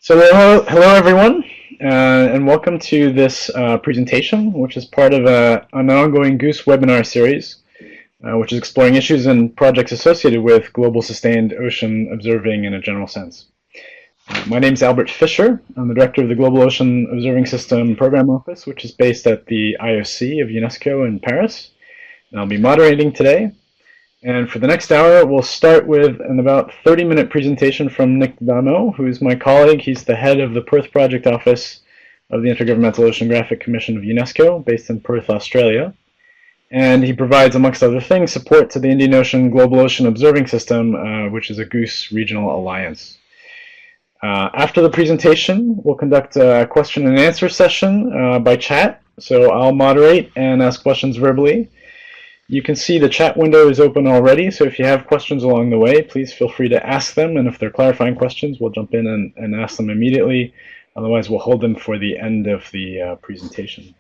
Hello everyone, and welcome to this presentation, which is part of an ongoing GOOS webinar series, which is exploring issues and projects associated with global sustained ocean observing in a general sense. My name is Albert Fisher. I'm the director of the Global Ocean Observing System Program Office, which is based at the IOC of UNESCO in Paris. And I'll be moderating today. And for the next hour, we'll start with an about 30-minute presentation from Nick Dano, who's my colleague. He's the head of the Perth Project Office of the Intergovernmental Oceanographic Commission of UNESCO, based in Perth, Australia. And he provides, amongst other things, support to the Indian Ocean Global Ocean Observing System, which is a GOOS regional alliance. After the presentation, we'll conduct a question and answer session by chat. So I'll moderate and ask questions verbally. You can see the chat window is open already, so if you have questions along the way, please feel free to ask them, and if they're clarifying questions, we'll jump in and ask them immediately. Otherwise, we'll hold them for the end of the presentation.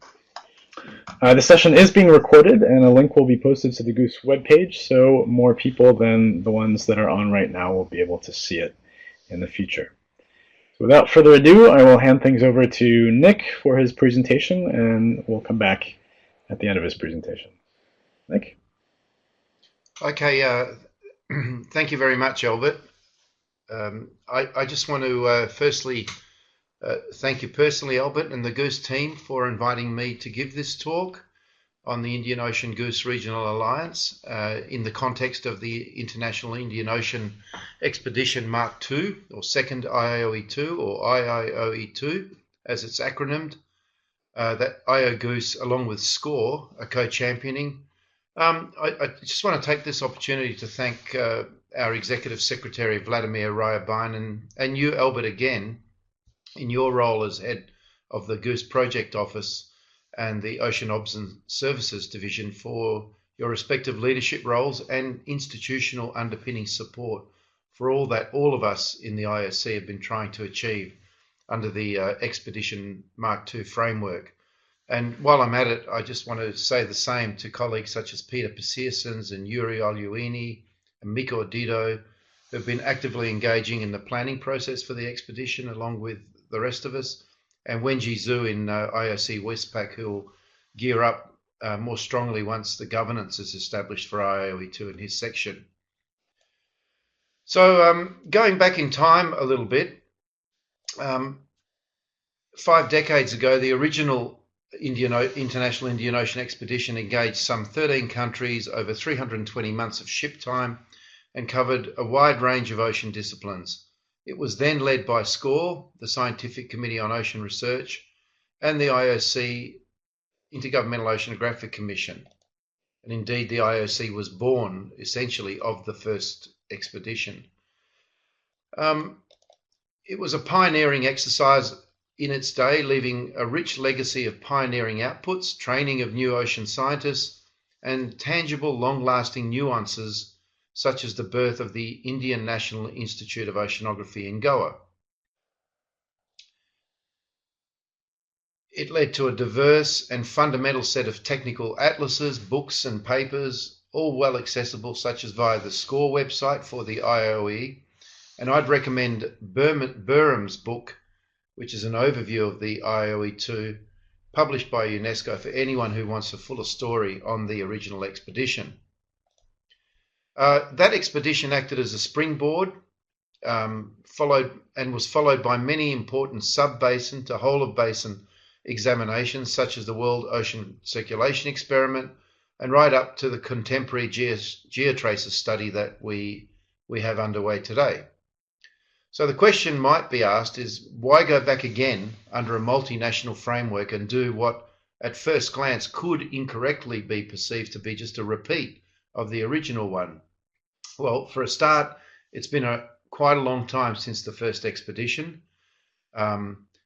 The session is being recorded, and a link will be posted to the GOOS webpage, so more people than the ones that are on right now will be able to see it in the future. So without further ado, I will hand things over to Nick for his presentation, and we'll come back at the end of his presentation. Nick? Okay, thank you very much, Albert. I just want to firstly thank you personally, Albert, and the GOOS team for inviting me to give this talk on the Indian Ocean GOOS Regional Alliance in the context of the International Indian Ocean Expedition Mark II, or second IIOE-2, or IIOE-2, as it's acronymed, that IO-GOOS, along with SCOR, are co-championing. I just want to take this opportunity to thank our Executive Secretary, Vladimir Rayabainen, and you, Albert, again, in your role as head of the GOOS Project Office and the Ocean Obs and Services Division for your respective leadership roles and institutional underpinning support for all that all of us in the IOC have been trying to achieve under the Expedition Mark II framework. And while I'm at it, I just want to say the same to colleagues such as Peter Pesiersens and Yuri Oluini and Mikko Dido, who have been actively engaging in the planning process for the expedition along with the rest of us, and Wenji Zhu in IOC Westpac, who will gear up more strongly once the governance is established for IIOE-2 in his section. So going back in time a little bit, 5 decades ago, the original International Indian Ocean Expedition engaged some 13 countries over 320 months of ship time and covered a wide range of ocean disciplines. It was then led by SCOR, the Scientific Committee on Ocean Research, and the IOC Intergovernmental Oceanographic Commission. And indeed, the IOC was born essentially of the first expedition. It was a pioneering exercise in its day, leaving a rich legacy of pioneering outputs, training of new ocean scientists, and tangible, long-lasting nuances, such as the birth of the Indian National Institute of Oceanography in Goa. It led to a diverse and fundamental set of technical atlases, books, and papers, all well accessible, such as via the SCOR website for the IOE. And I'd recommend Burham's book, which is an overview of the IOE-2, published by UNESCO for anyone who wants a fuller story on the original expedition. That expedition acted as a springboard, was followed by many important sub-basin to whole-of-basin examinations, such as the World Ocean Circulation Experiment, and right up to the contemporary geotraces study that we have underway today. So the question might be asked is, why go back again under a multinational framework and do what at first glance could incorrectly be perceived to be just a repeat of the original one? Well, for a start, it's been quite a long time since the first expedition.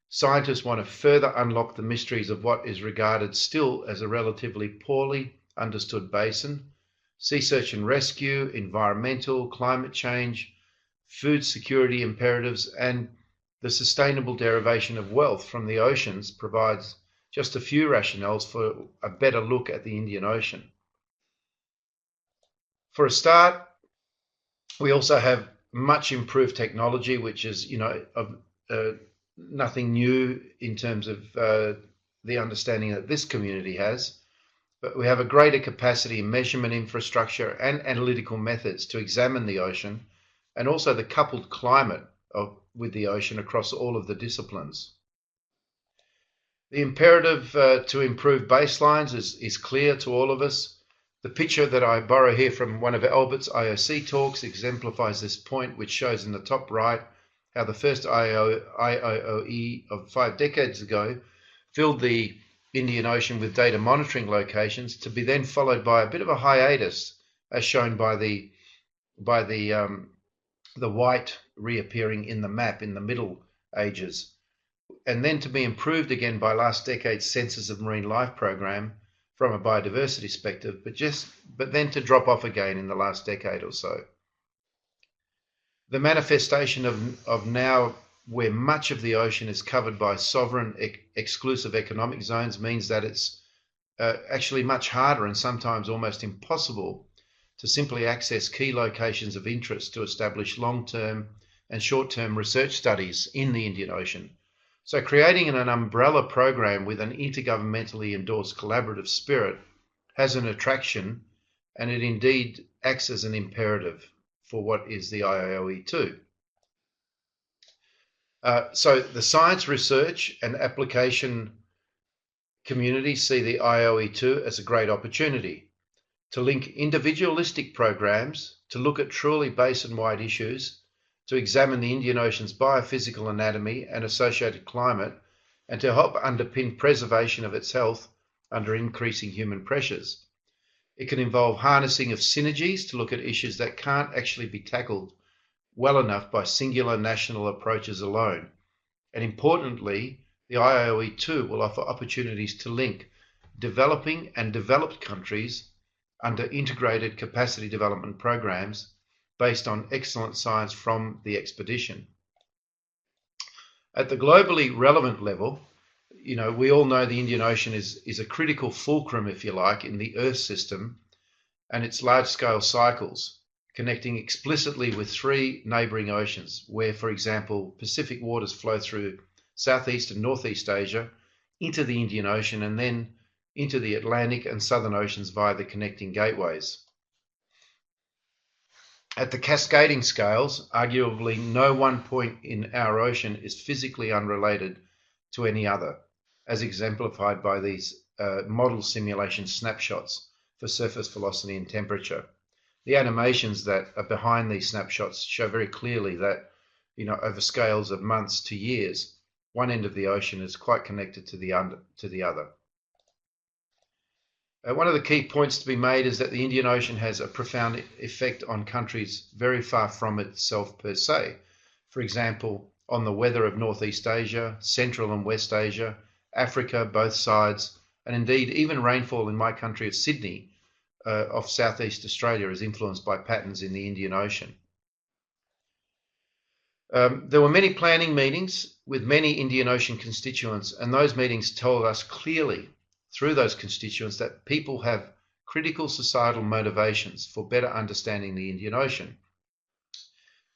Scientists want to further unlock the mysteries of what is regarded still as a relatively poorly understood basin: sea search and rescue, environmental, climate change, food security imperatives, and the sustainable derivation of wealth from the oceans provides just a few rationales for a better look at the Indian Ocean. For a start, we also have much improved technology, which is, nothing new in terms of the understanding that this community has, but we have a greater capacity in measurement infrastructure and analytical methods to examine the ocean and also the coupled climate with the ocean across all of the disciplines. The imperative to improve baselines is clear to all of us. The picture that I borrow here from one of Albert's IOC talks exemplifies this point, which shows in the top right how the first IIOE of 5 decades ago filled the Indian Ocean with data monitoring locations, to be then followed by a bit of a hiatus, as shown by the white reappearing in the map in the Middle Ages, and then to be improved again by last decade's Census of Marine Life program from a biodiversity perspective, but then to drop off again in the last decade or so. The manifestation of now where much of the ocean is covered by sovereign exclusive economic zones means that it's actually much harder and sometimes almost impossible to simply access key locations of interest to establish long-term and short-term research studies in the Indian Ocean. So creating an umbrella program with an intergovernmentally endorsed collaborative spirit has an attraction, and it indeed acts as an imperative for what is the IIOE-2. So the science, research and application community see the IIOE-2 as a great opportunity to link individualistic programs to look at truly basin-wide issues, to examine the Indian Ocean's biophysical anatomy and associated climate, and to help underpin preservation of its health under increasing human pressures. It can involve harnessing of synergies to look at issues that can't actually be tackled well enough by singular national approaches alone. And importantly, the IIOE-2 will offer opportunities to link developing and developed countries under integrated capacity development programs based on excellent science from the expedition. At the globally relevant level, we all know the Indian Ocean is a critical fulcrum, if you like, in the Earth system and its large-scale cycles, connecting explicitly with 3 neighbouring oceans, where, for example, Pacific waters flow through Southeast and Northeast Asia into the Indian Ocean and then into the Atlantic and Southern Oceans via the connecting gateways. At the cascading scales, arguably no one point in our ocean is physically unrelated to any other, as exemplified by these model simulation snapshots for surface velocity and temperature. The animations that are behind these snapshots show very clearly that, over scales of months to years, one end of the ocean is quite connected to the other. One of the key points to be made is that the Indian Ocean has a profound effect on countries very far from itself per se. For example, on the weather of Northeast Asia, Central and West Asia, Africa, both sides, and indeed even rainfall in my country of Sydney, of Southeast Australia, is influenced by patterns in the Indian Ocean. There were many planning meetings with many Indian Ocean constituents, and those meetings told us clearly through those constituents that people have critical societal motivations for better understanding the Indian Ocean.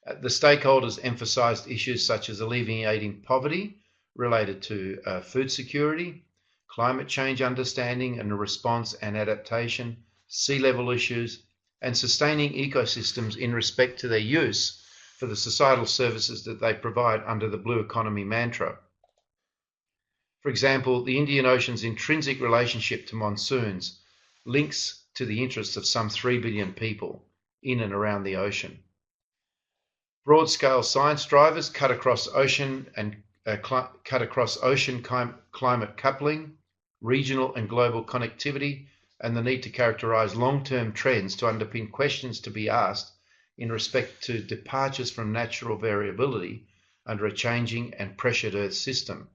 The stakeholders emphasised issues such as alleviating poverty related to food security, climate change understanding and response and adaptation, sea level issues, and sustaining ecosystems in respect to their use for the societal services that they provide under the blue economy mantra. For example, the Indian Ocean's intrinsic relationship to monsoons links to the interests of some 3 billion people in and around the ocean. Broad-scale science drivers cut across ocean climate coupling, regional and global connectivity, and the need to characterise long-term trends to underpin questions to be asked in respect to departures from natural variability under a changing and pressured Earth system.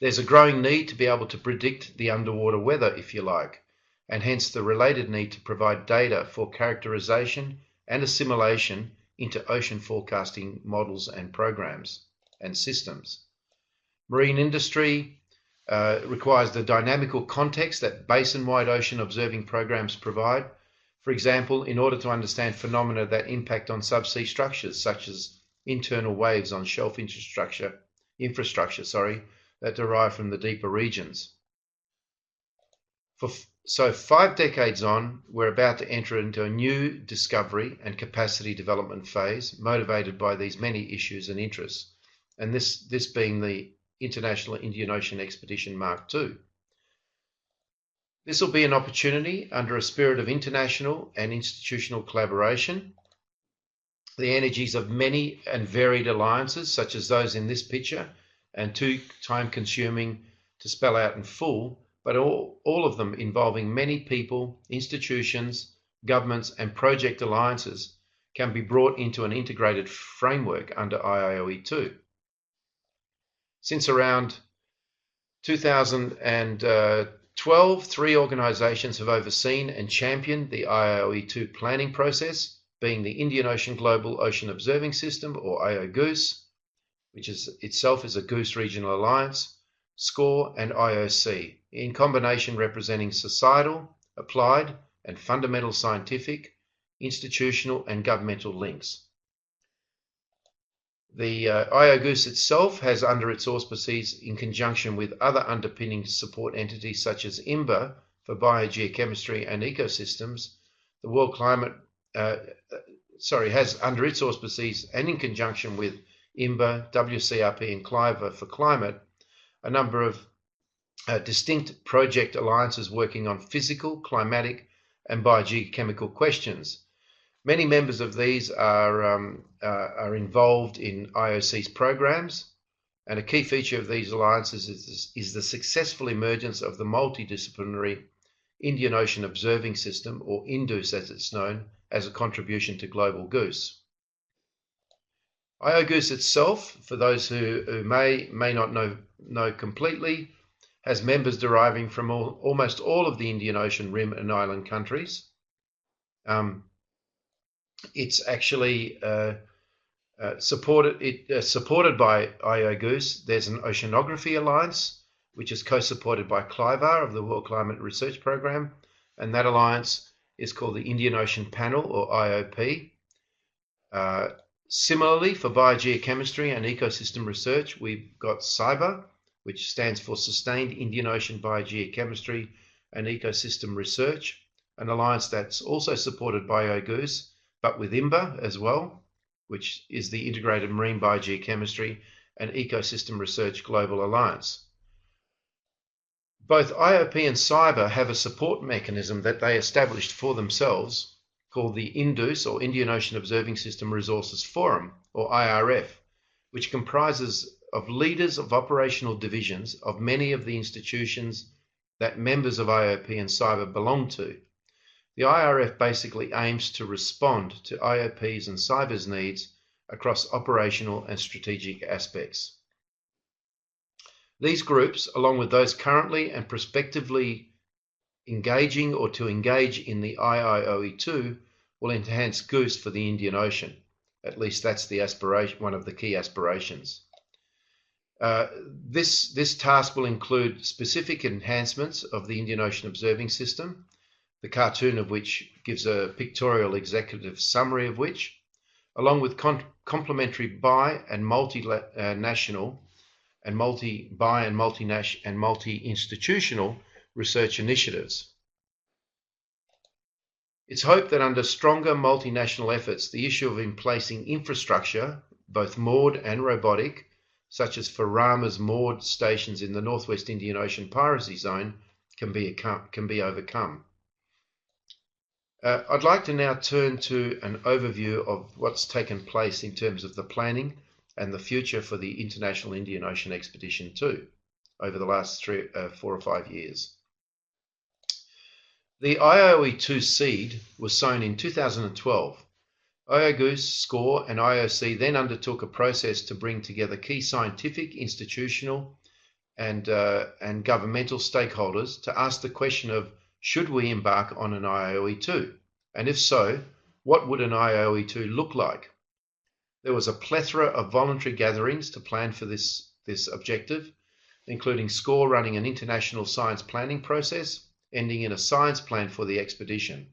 There's a growing need to be able to predict the underwater weather, if you like, and hence the related need to provide data for characterisation and assimilation into ocean forecasting models and programs and systems. Marine industry requires the dynamical context that basin-wide ocean observing programs provide. For example, in order to understand phenomena that impact on subsea structures such as internal waves on shelf infrastructure that derive from the deeper regions. So 5 decades on, we're about to enter into a new discovery and capacity development phase motivated by these many issues and interests, and this being the International Indian Ocean Expedition Mark II. This will be an opportunity under a spirit of international and institutional collaboration. The energies of many and varied alliances, such as those in this picture, and too time-consuming to spell out in full, but all of them involving many people, institutions, governments, and project alliances, can be brought into an integrated framework under IIOE-2. Since around 2012, 3 organisations have overseen and championed the IIOE-2 planning process, being the Indian Ocean Global Ocean Observing System, or IO-GOOS, which itself is a GOOS regional alliance, SCOR, and IOC, in combination representing societal, applied, and fundamental scientific, institutional, and governmental links. The IO-GOOS itself has under its auspices, in conjunction with other underpinning support entities such as IMBA for biogeochemistry and ecosystems, the World Climate, has under its auspices and in conjunction with IMBA, WCRP and CLIVA for climate, a number of distinct project alliances working on physical, climatic and biogeochemical questions. Many members of these are involved in IOC's programs, and a key feature of these alliances is the successful emergence of the multidisciplinary Indian Ocean Observing System, or INDOOS as it's known, as a contribution to global GOOS. IO-GOOS itself, for those who may not know completely, has members deriving from almost all of the Indian Ocean rim and island countries. It's actually supported by IO-GOOS. There's an Oceanography Alliance, which is co-supported by CLIVA of the World Climate Research Program, and that alliance is called the Indian Ocean Panel, or IOP. Similarly, for biogeochemistry and ecosystem research, we've got SIBA, which stands for Sustained Indian Ocean Biogeochemistry and Ecosystem Research, an alliance that's also supported by IOGOOS, but with IMBA as well, which is the Integrated Marine Biogeochemistry and Ecosystem Research Global Alliance. Both IOP and SIBA have a support mechanism that they established for themselves called the INDOOS, or Indian Ocean Observing System Resources Forum, or IRF, which comprises of leaders of operational divisions of many of the institutions that members of IOP and SIBA belong to. The IRF basically aims to respond to IOP's and SIBA's needs across operational and strategic aspects. These groups, along with those currently and prospectively engaging or to engage in the IIOE-2, will enhance GOOS for the Indian Ocean. At least that's the aspiration, one of the key aspirations. This task will include specific enhancements of the Indian Ocean Observing System, the cartoon of which gives a pictorial executive summary of which, along with complementary bi and multinational and multi-institutional research initiatives. It's hoped that under stronger multinational efforts, the issue of emplacing infrastructure, both moored and robotic, such as for Rama's moored stations in the Northwest Indian Ocean piracy zone, can be overcome. I'd like to now turn to an overview of what's taken place in terms of the planning and the future for the International Indian Ocean Expedition 2 over the last 4 or 5 years. The IOE-2 seed was sown in 2012. IOGOOS, SCOR and IOC then undertook a process to bring together key scientific, institutional and governmental stakeholders to ask the question of, should we embark on an IOE-2? And if so, what would an IOE-2 look like? There was a plethora of voluntary gatherings to plan for this objective, including SCOR running an international science planning process, ending in a science plan for the expedition.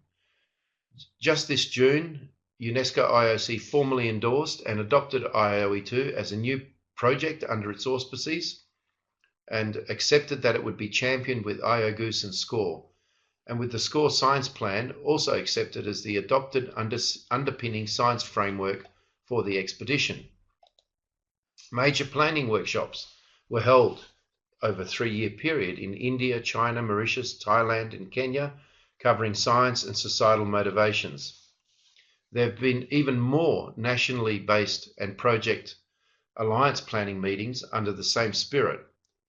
Just this June, UNESCO IOC formally endorsed and adopted IIOE-2 as a new project under its auspices and accepted that it would be championed with IO-GOOS and SCOR, and with the SCOR science plan also accepted as the adopted underpinning science framework for the expedition. Major planning workshops were held over a 3-year period in India, China, Mauritius, Thailand, and Kenya, covering science and societal motivations. There have been even more nationally based and project alliance planning meetings under the same spirit.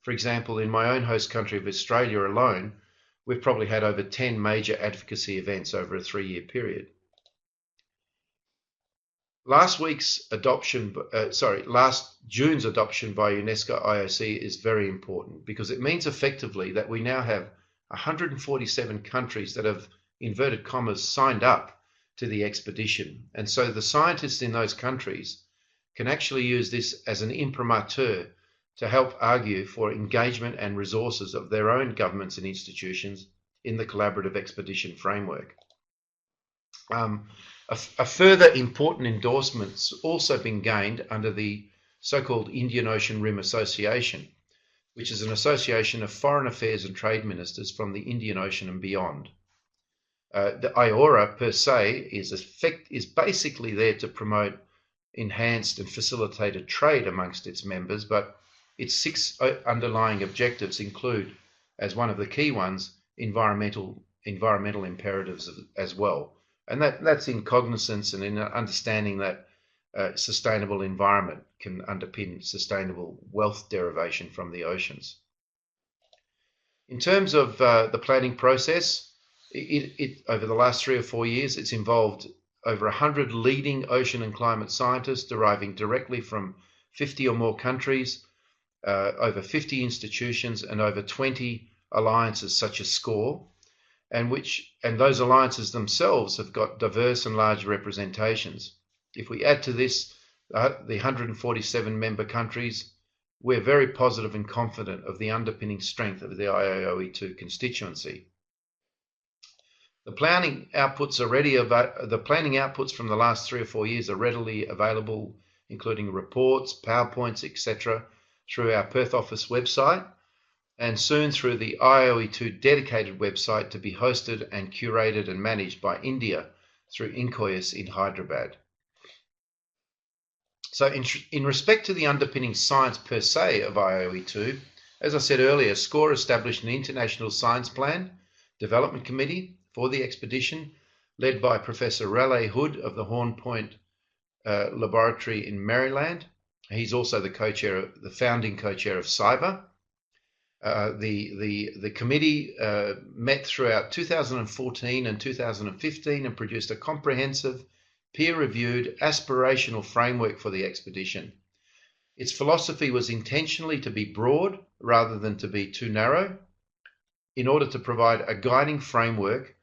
For example, in my own host country of Australia alone, we've probably had over 10 major advocacy events over a 3-year period. Last June's adoption by UNESCO IOC is very important because it means effectively that we now have 147 countries that have, inverted commas, signed up to the expedition. And so the scientists in those countries can actually use this as an imprimatur to help argue for engagement and resources of their own governments and institutions in the collaborative expedition framework. A further important endorsement's also been gained under the so-called Indian Ocean Rim Association, which is an association of foreign affairs and trade ministers from the Indian Ocean and beyond. The IORA per se is basically there to promote enhanced and facilitated trade amongst its members, but its 6 underlying objectives include, as one of the key ones, environmental imperatives as well. And that's in cognizance and in understanding that sustainable environment can underpin sustainable wealth derivation from the oceans. In terms of the planning process, over the last 3 or 4 years, it's involved over 100 leading ocean and climate scientists deriving directly from 50 or more countries, over 50 institutions, and over 20 alliances such as SCOR, and those alliances themselves have got diverse and large representations. If we add to this the 147 member countries, we're very positive and confident of the underpinning strength of the IIOE-2 constituency. The planning outputs from the last 3 or 4 years are readily available, including reports, PowerPoints, etc., through our Perth office website, and soon through the IIOE-2 dedicated website to be hosted and curated and managed by India through IOGOOS in Hyderabad. So in respect to the underpinning science per se of IIOE-2, as I said earlier, SCOR established an international science plan development committee for the expedition, led by Professor Raleigh Hood of the Horn Point Laboratory in Maryland. He's also the founding co-chair of CYBER. The committee met throughout 2014 and 2015 and produced a comprehensive, peer-reviewed, aspirational framework for the expedition. Its philosophy was intentionally to be broad rather than to be too narrow, in order to provide a guiding framework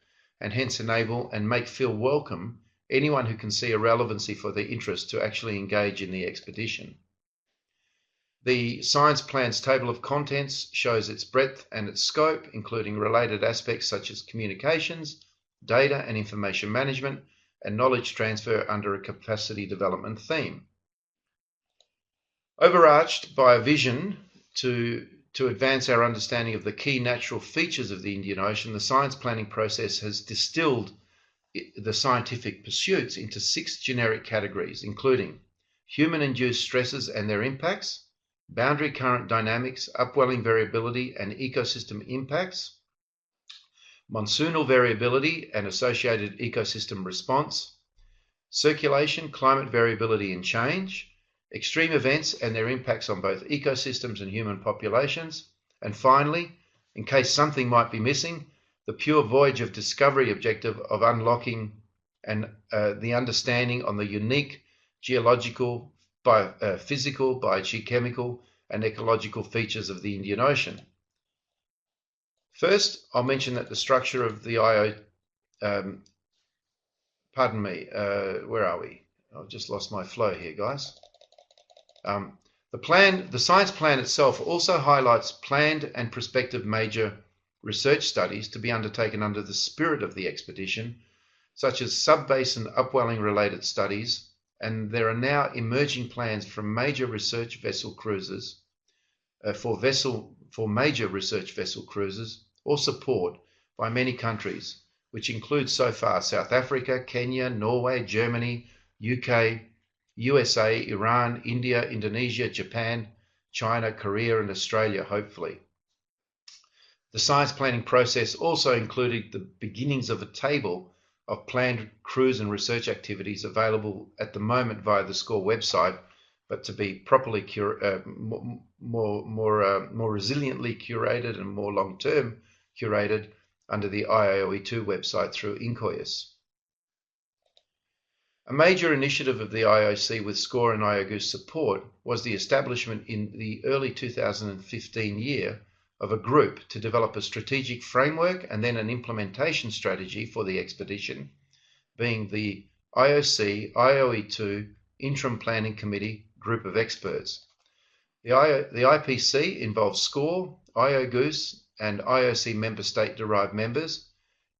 and hence enable and make feel welcome anyone who can see a relevancy for their interest to actually engage in the expedition. The science plan's table of contents shows its breadth and its scope, including related aspects such as communications, data and information management, and knowledge transfer under a capacity development theme. Overarched by a vision to advance our understanding of the key natural features of the Indian Ocean, the science planning process has distilled the scientific pursuits into 6 generic categories, including human-induced stresses and their impacts, boundary current dynamics, upwelling variability and ecosystem impacts, monsoonal variability and associated ecosystem response, circulation, climate variability and change, extreme events and their impacts on both ecosystems and human populations, and finally, in case something might be missing, the pure voyage of discovery objective of unlocking and the understanding on the unique geological, physical, biogeochemical, and ecological features of the Indian Ocean. First, I'll mention that the structure of the where are we? I've just lost my flow here, guys. The science plan itself also highlights planned and prospective major research studies to be undertaken under the spirit of the expedition, such as sub-basin upwelling related studies, and there are now emerging plans from major research vessel cruises for major research vessel cruises or support by many countries, which include so far South Africa, Kenya, Norway, Germany, UK, USA, Iran, India, Indonesia, Japan, China, Korea, and Australia, hopefully. The science planning process also included the beginnings of a table of planned cruise and research activities available at the moment via the SCOR website, but to be properly more resiliently curated and more long-term curated under the IIOE-2 website through IOGOOS. A major initiative of the IOC with SCOR and IO-GOOS support was the establishment in the early 2015 year of a group to develop a strategic framework and then an implementation strategy for the expedition, being the IOC IOE-2 Interim Planning Committee group of experts. The IPC involves SCOR, IO-GOOS, and IOC member state-derived members,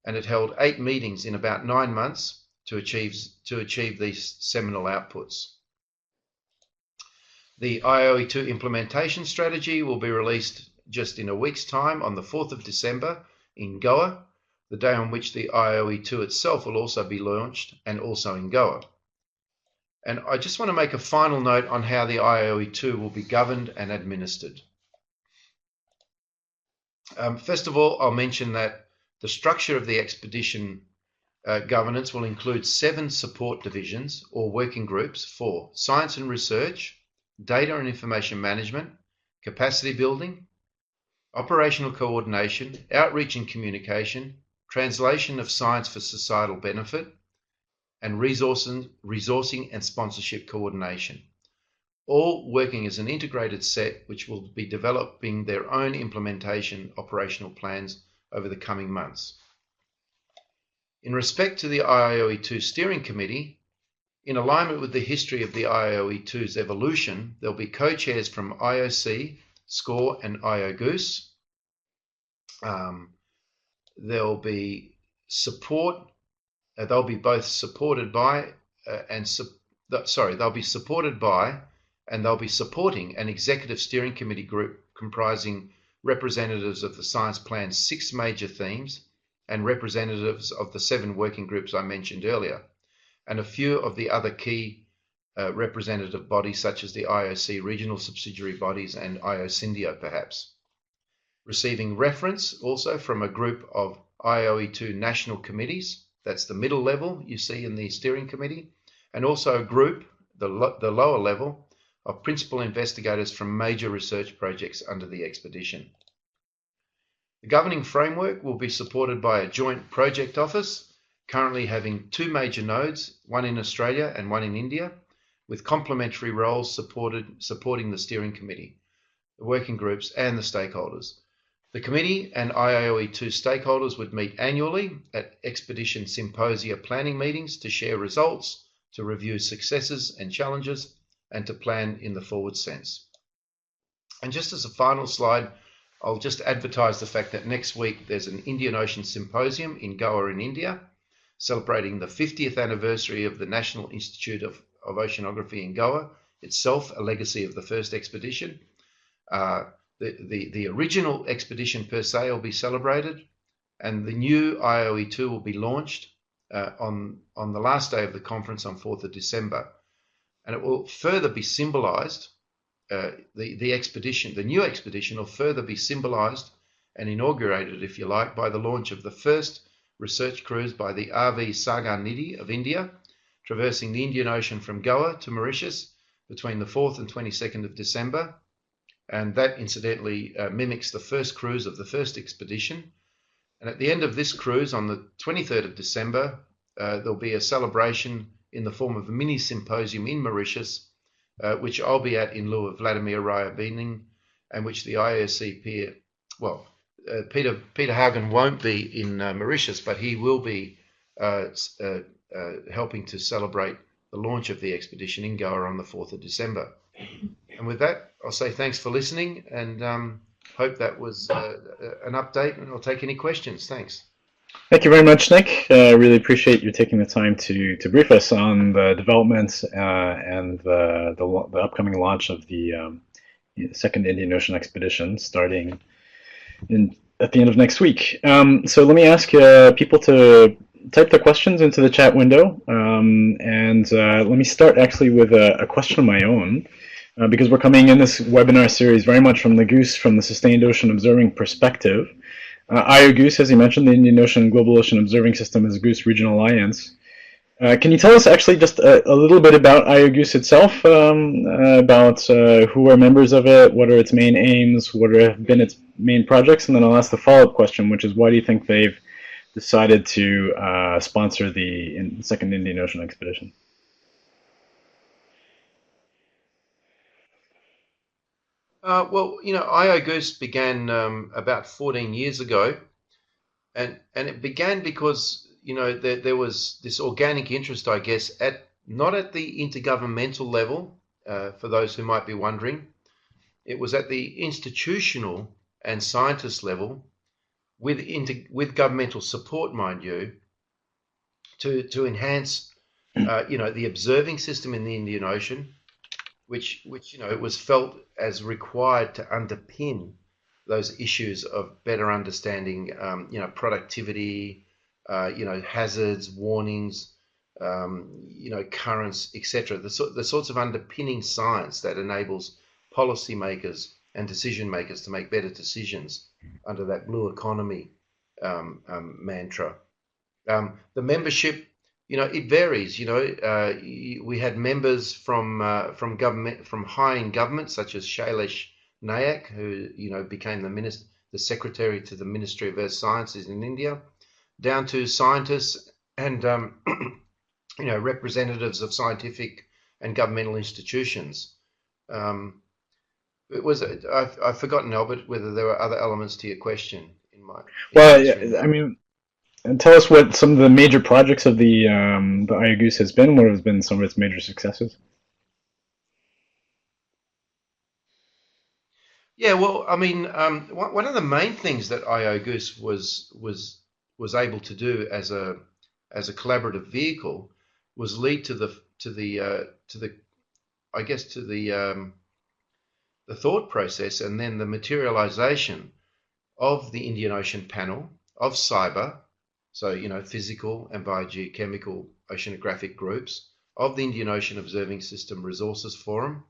and it held 8 meetings in about 9 months to achieve these seminal outputs. The IOE-2 implementation strategy will be released just in a week's time on the 4th of December in Goa, the day on which the IOE-2 itself will also be launched, and also in Goa. And I just want to make a final note on how the IOE-2 will be governed and administered. First of all, I'll mention that the structure of the expedition governance will include 7 support divisions or working groups for science and research, data and information management, capacity building, operational coordination, outreach and communication, translation of science for societal benefit, and resourcing and sponsorship coordination, all working as an integrated set which will be developing their own implementation operational plans over the coming months. In respect to the IOE-2 Steering Committee, in alignment with the history of the IOE-2's evolution, there'll be co-chairs from IOC, SCOR, and IO-GOOS. There'll be support. They'll be both supported by they'll be supported by and they'll be supporting an executive steering committee group comprising representatives of the science plan's 6 major themes and representatives of the 7 working groups I mentioned earlier, and a few of the other key representative bodies such as the IOC regional subsidiary bodies and IOCINDIO perhaps. Receiving reference also from a group of IOE-2 national committees, that's the middle level you see in the steering committee, and also a group, the lower level, of principal investigators from major research projects under the expedition. The governing framework will be supported by a joint project office, currently having 2 major nodes, one in Australia and one in India, with complementary roles supporting the steering committee, the working groups and the stakeholders. The committee and IOE-2 stakeholders would meet annually at expedition symposia planning meetings to share results, to review successes and challenges, and to plan in the forward sense. And just as a final slide, I'll just advertise the fact that next week there's an Indian Ocean Symposium in Goa in India, celebrating the 50th anniversary of the National Institute of Oceanography in Goa, itself a legacy of the first expedition. The original expedition per se will be celebrated, and the new IOE-2 will be launched on the last day of the conference on 4th of December. And it will further be symbolized, the new expedition will further be symbolized and inaugurated, if you like, by the launch of the first research cruise by the RV Sagar Nidhi of India, traversing the Indian Ocean from Goa to Mauritius between the 4th and 22nd of December. And that incidentally mimics the first cruise of the first expedition. And at the end of this cruise, on the 23rd of December, there'll be a celebration in the form of a mini symposium in Mauritius, which I'll be at in lieu of Vladimir Raya-Bening, and which the IOC peer, Peter Haugen won't be in Mauritius, but he will be helping to celebrate the launch of the expedition in Goa on the 4th of December. And with that, I'll say thanks for listening, and hope that was an update, and I'll take any questions. Thanks. Thank you very much, Nick. I really appreciate you taking the time to brief us on the developments and the upcoming launch of the second Indian Ocean expedition starting at the end of next week. So let me ask people to type their questions into the chat window, and let me start actually with a question of my own. Because we're coming in this webinar series very much from the GOOS, from the Sustained Ocean Observing perspective. IO-GOOS, as you mentioned, the Indian Ocean Global Ocean Observing System is a GOOS regional alliance. Can you tell us actually just a little bit about IO-GOOS itself, about who are members of it, what are its main aims, what have been its main projects, and then I'll ask the follow-up question, which is why do you think they've decided to sponsor the second Indian Ocean expedition? Well, IO-GOOS began about 14 years ago, and it began because there was this organic interest, I guess, not at the intergovernmental level. For those who might be wondering, it was at the institutional and scientist level, with governmental support, mind you, to enhance the observing system in the Indian Ocean, which was felt as required to underpin those issues of better understanding, productivity, hazards, warnings, currents, etc. The sorts of underpinning science that enables policymakers and decision makers to make better decisions under that blue economy mantra. The membership, it varies. We had members from government, from high in government, such as Shailesh Nayak, who became the secretary to the Ministry of Earth Sciences in India, down to scientists and representatives of scientific and governmental institutions. I've forgotten, Albert, whether there were other elements to your question in my. Well, I mean, and tell us what some of the major projects of the IO-GOOS has been. What has been some of its major successes? Yeah, well, I mean, one of the main things that IO-GOOS was able to do as a collaborative vehicle was lead to the thought process and then the materialization of the Indian Ocean Panel, of CYBER, so physical and biogeochemical oceanographic groups, of the Indian Ocean Observing System Resources Forum.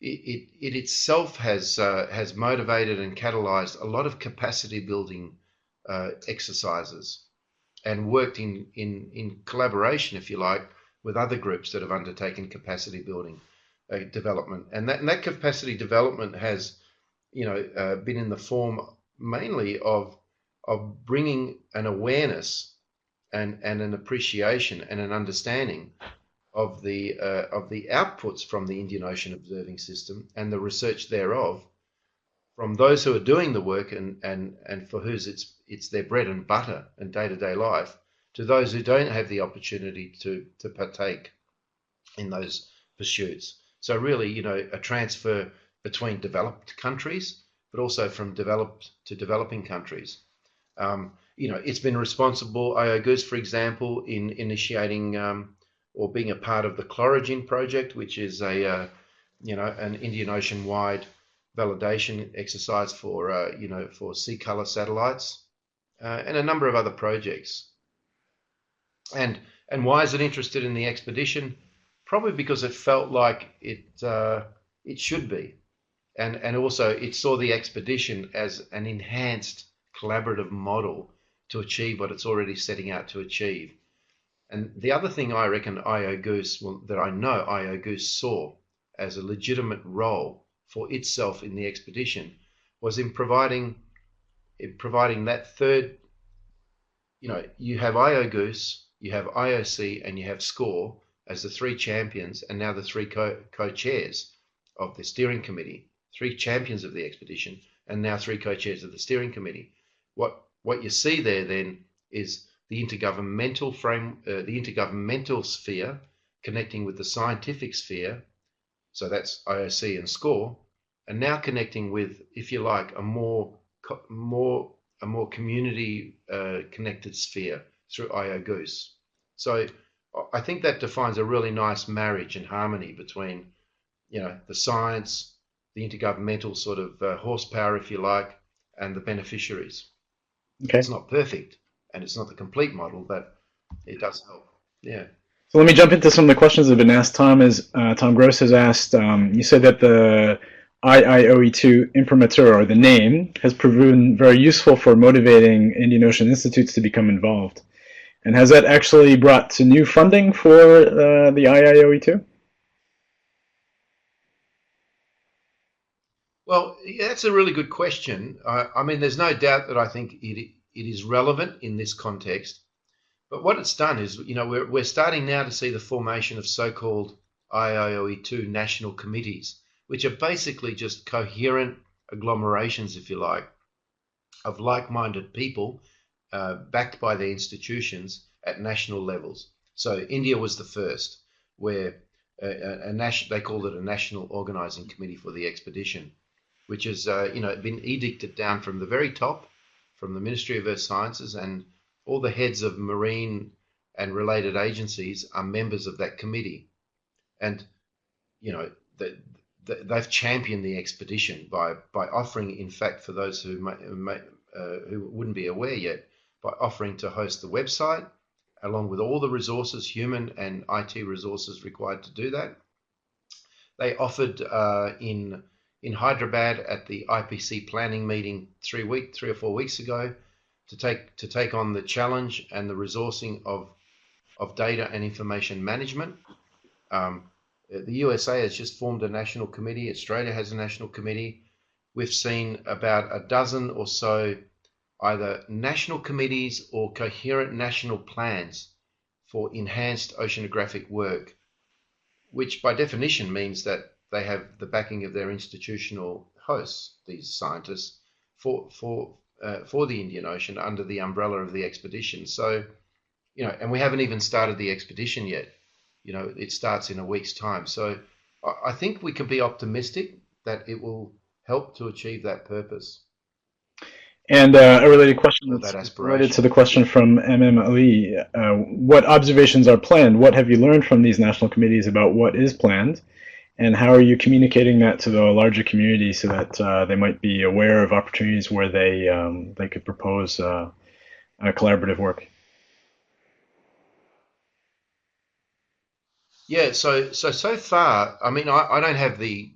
It itself has motivated and catalyzed a lot of capacity building exercises and worked in collaboration, if you like, with other groups that have undertaken capacity building development. And that capacity development has been in the form mainly of bringing an awareness and an appreciation and an understanding of the outputs from the Indian Ocean Observing System and the research thereof from those who are doing the work and for whose it's their bread and butter and day-to-day life, to those who don't have the opportunity to partake in those pursuits. So really, a transfer between developed countries, but also from developed to developing countries. It's been responsible, IO-GOOS, for example, in initiating or being a part of the Chlorogen project, which is an Indian Ocean-wide validation exercise for for sea color satellites, and a number of other projects. And why is it interested in the expedition? Probably because it felt like it should be, and also it saw the expedition as an enhanced collaborative model to achieve what it's already setting out to achieve. And the other thing I reckon IO-GOOS, that I know IO-GOOS saw as a legitimate role for itself in the expedition, was in providing that third. You have IO-GOOS, you have IOC, and you have SCOR as the three champions, and now the three co-chairs of the steering committee, three champions of the expedition, and now three co-chairs of the steering committee. What you see there then is the intergovernmental the intergovernmental sphere connecting with the scientific sphere, so that's IOC and SCOR, and now connecting with, if you like, a more a more community connected sphere through IO-GOOS. So I think that defines a really nice marriage and harmony between, the science, the intergovernmental sort of horsepower, if you like, and the beneficiaries. Okay. It's not perfect, and it's not the complete model, but it does help. Yeah. So let me jump into some of the questions that have been asked. Tom Gross has asked, you said that the IIOE-2 imprimatur, or the name, has proven very useful for motivating Indian Ocean institutes to become involved. And has that actually brought to new funding for the IIOE-2? Well, yeah, that's a really good question. I mean, there's no doubt that I think it is relevant in this context. But what it's done is, we're starting now to see the formation of so-called IIOE-2 national committees, which are basically just coherent agglomerations, if you like, of like-minded people backed by their institutions at national levels. So India was the first, where they called it a national organizing committee for the expedition, which has been edicted down from the very top, from the Ministry of Earth Sciences, and all the heads of marine and related agencies are members of that committee. And they've championed the expedition by offering, in fact, for those who wouldn't be aware yet, by offering to host the website along with all the resources, human and IT resources required to do that. They offered in Hyderabad at the IPC planning meeting 3 or 4 weeks ago to take on the challenge and the resourcing of data and information management. The USA has just formed a national committee. Australia has a national committee. We've seen about a dozen or so either national committees or coherent national plans for enhanced oceanographic work, which by definition means that they have the backing of their institutional hosts, these scientists, for the Indian Ocean under the umbrella of the expedition. So, and we haven't even started the expedition yet. It starts in a week's time. So I think we can be optimistic that it will help to achieve that purpose. And a related question that's related to the question from MMOE. What observations are planned? What have you learned from these national committees about what is planned? And how are you communicating that to the larger community so that they might be aware of opportunities where they could propose collaborative work? Yeah, so far, I mean, I don't have the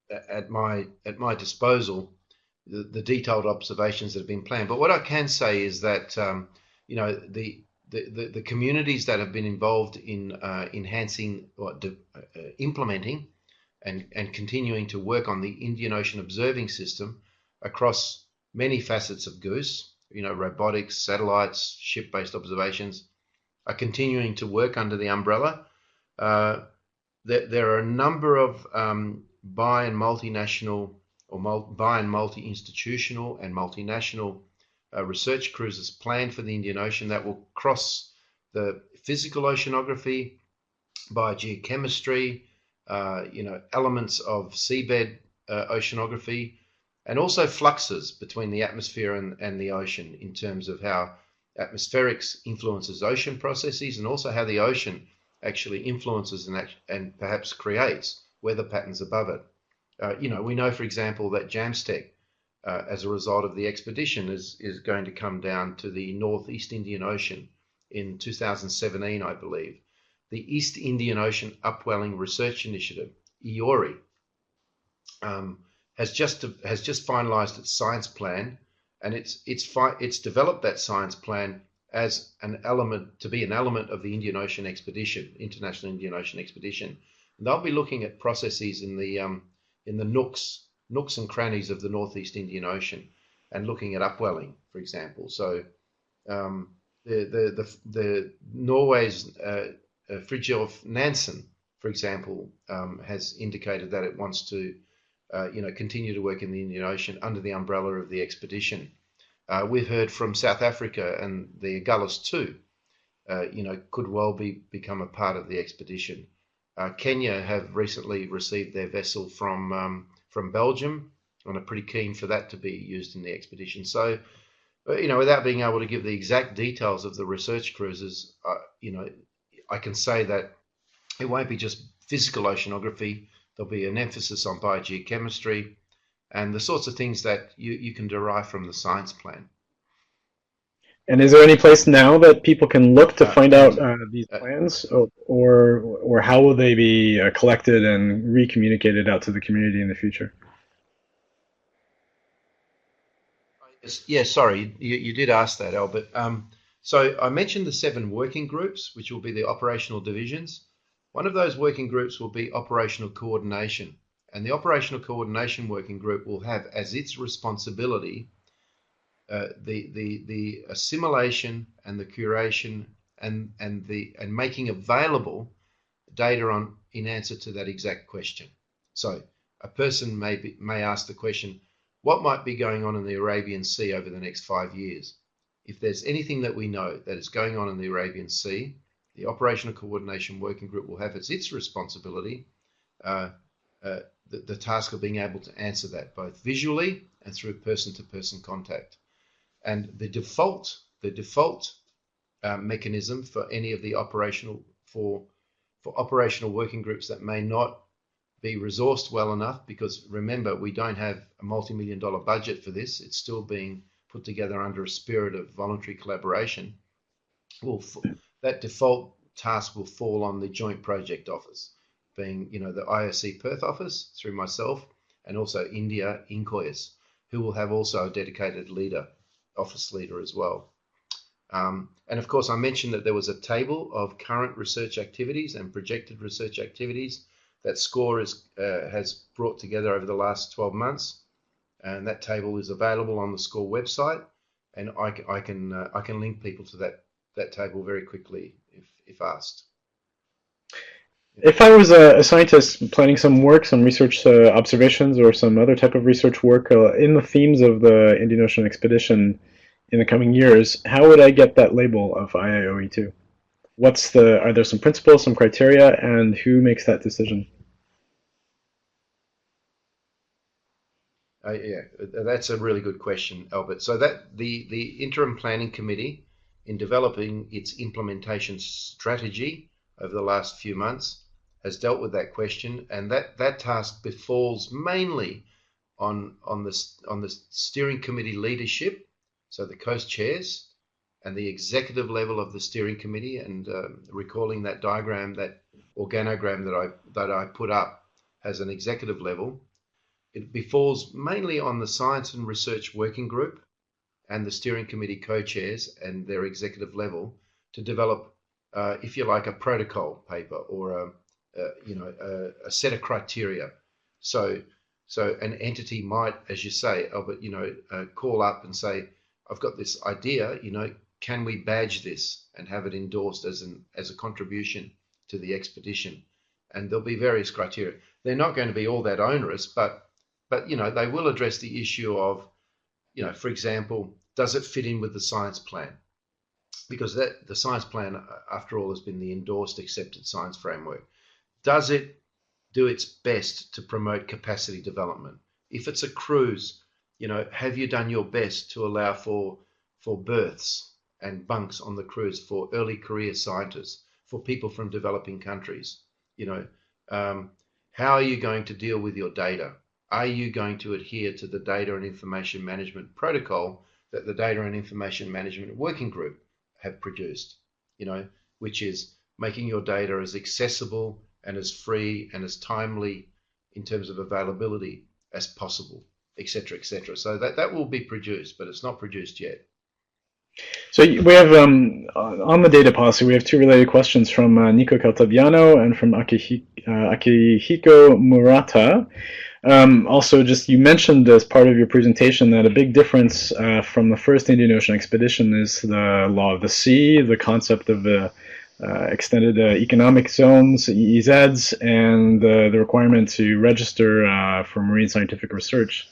at my disposal the detailed observations that have been planned. But what I can say is that the communities that have been involved in enhancing or implementing and continuing to work on the Indian Ocean observing system across many facets of GOOS, robotics, satellites, ship-based observations, are continuing to work under the umbrella. There are a number of bi and multinational or bi and multi-institutional and multinational research cruises planned for the Indian Ocean that will cross the physical oceanography, biogeochemistry, elements of seabed oceanography, and also fluxes between the atmosphere and the ocean in terms of how atmospherics influences ocean processes and also how the ocean actually influences and perhaps creates weather patterns above it. We know, for example, that JAMSTEC, as a result of the expedition, is going to come down to the Northeast Indian Ocean in 2017, I believe. The East Indian Ocean Upwelling Research Initiative, IORI, has just finalised its science plan, and it's developed that science plan as an element of the Indian Ocean expedition, International Indian Ocean Expedition. And they'll be looking at processes in the nooks and crannies of the Northeast Indian Ocean, and looking at upwelling, for example. So the Norway's Fridtjof Nansen, for example, has indicated that it wants to continue to work in the Indian Ocean under the umbrella of the expedition. We've heard from South Africa, and the IOGOOS-2 could well become a part of the expedition. Kenya have recently received their vessel from Belgium, and are pretty keen for that to be used in the expedition. So without being able to give the exact details of the research cruises, I can say that it won't be just physical oceanography. There'll be an emphasis on biogeochemistry and the sorts of things that you can derive from the science plan. And is there any place now that people can look to find out these uh, plans, or how will they be collected and re-communicated out to the community in the future? Yeah, sorry, you did ask that, Albert. So I mentioned the 7 working groups, which will be the operational divisions. One of those working groups will be operational coordination, and the operational coordination working group will have as its responsibility the assimilation and the curation and making available data in answer to that exact question. So a person may ask the question, what might be going on in the Arabian Sea over the next 5 years? If there's anything that we know that is going on in the Arabian Sea, the Operational Coordination Working Group will have as its responsibility the task of being able to answer that both visually and through person-to-person contact. And the default mechanism for any of the operational working groups that may not be resourced well enough, because remember, we don't have a multi-million-dollar budget for this. It's still being put together under a spirit of voluntary collaboration. That default task will fall on the Joint Project Office, being the IOC Perth office through myself, and also India INCOIS, who will have also a dedicated office leader as well. And of course, I mentioned that there was a table of current research activities and projected research activities that SCOR has brought together over the last 12 months, and that table is available on the SCOR website, and I can link people to that table very quickly if asked. If I was a scientist planning some work, some research observations, or some other type of research work in the themes of the Indian Ocean expedition in the coming years, how would I get that label of IIOE-2? Are there some principles, some criteria, and who makes that decision? Yeah, that's a really good question, Albert. So that the interim planning committee, in developing its implementation strategy over the last few months, has dealt with that question, and that task befalls mainly on the steering committee leadership, so the coast chairs and the executive level of the steering committee. And recalling that diagram, that organogram that I put up, has an executive level. It befalls mainly on the Science and Research Working Group and the steering committee co-chairs and their executive level to develop, if you like, a protocol paper or a set of criteria. So an entity might, as you say, Albert, call up and say, I've got this idea, can we badge this and have it endorsed as a contribution to the expedition? And there'll be various criteria. They're not going to be all that onerous, but they will address the issue of, for example, does it fit in with the science plan? Because the science plan, after all, has been the endorsed, accepted science framework. Does it do its best to promote capacity development? If it's a cruise, have you done your best to allow for berths and bunks on the cruise for early career scientists, for people from developing countries? How are you going to deal with your data? Are you going to adhere to the data and information management protocol that the Data and Information Management Working Group have produced, which is making your data as accessible and as free and as timely in terms of availability as possible, etc., etc. So that will be produced, but it's not produced yet. So we have, on the data policy, we have 2 related questions from Nico Caltabiano and from Akihiko Murata. Also, just you mentioned as part of your presentation that a big difference from the first Indian Ocean expedition is the law of the sea, the concept of the extended economic zones, EEZs, and the requirement to register for marine scientific research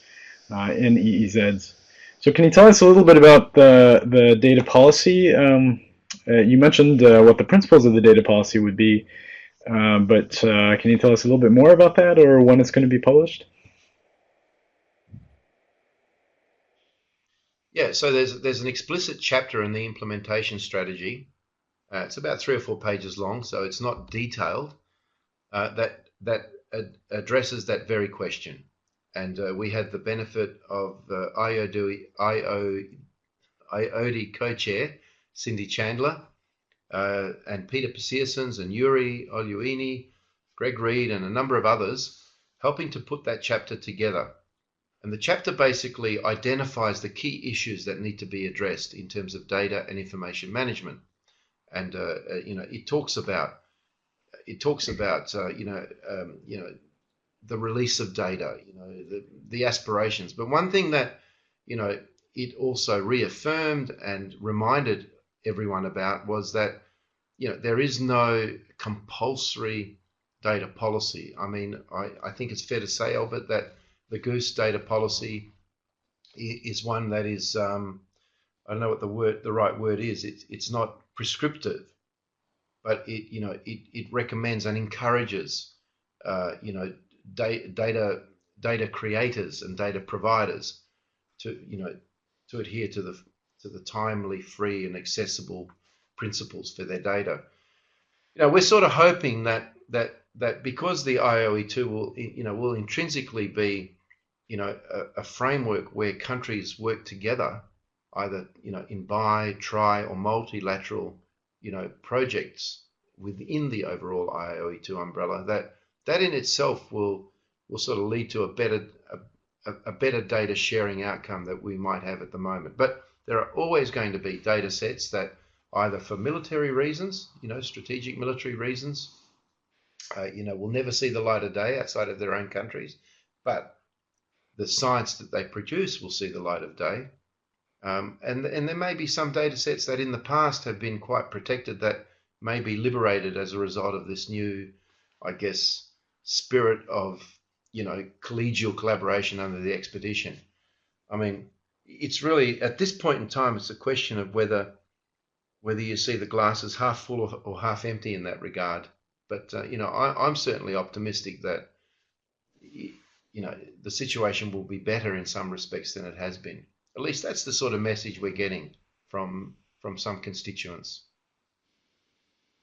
in EEZs. So can you tell us a little bit about the data policy? You mentioned what the principles of the data policy would be, but can you tell us a little bit more about that, or when it's going to be published? Yeah, so there's an explicit chapter in the implementation strategy. It's about 3 or 4 pages long, so it's not detailed. That addresses that very question, and we had the benefit of IOD co-chair Cindy Chandler and Peter Persiersons and Yuri Oluini, Greg Reed, and a number of others helping to put that chapter together. And the chapter basically identifies the key issues that need to be addressed in terms of data and information management. And it talks about the release of data, the aspirations. But one thing that it also reaffirmed and reminded everyone about was that there is no compulsory data policy. I mean, I think it's fair to say, Albert, that the GOOS data policy is one that is I don't know what the right word is. It's not prescriptive, but it recommends and encourages data creators and data providers to adhere to the timely, free, and accessible principles for their data. We're sort of hoping that because the IIOE-2 will intrinsically be a framework where countries work together, either in bi, tri, or multilateral projects within the overall IIOE-2 umbrella, that in itself will sort of lead to a better data sharing outcome that we might have at the moment. But there are always going to be data sets that either for military reasons, strategic military reasons, will never see the light of day outside of their own countries, but the science that they produce will see the light of day. And there may be some data sets that in the past have been quite protected that may be liberated as a result of this new, I guess, spirit of, collegial collaboration under the expedition. I mean, it's really, at this point in time, it's a question of whether you see the glass as half full or half empty in that regard. But, I'm certainly optimistic that, the situation will be better in some respects than it has been. At least that's the sort of message we're getting from some constituents.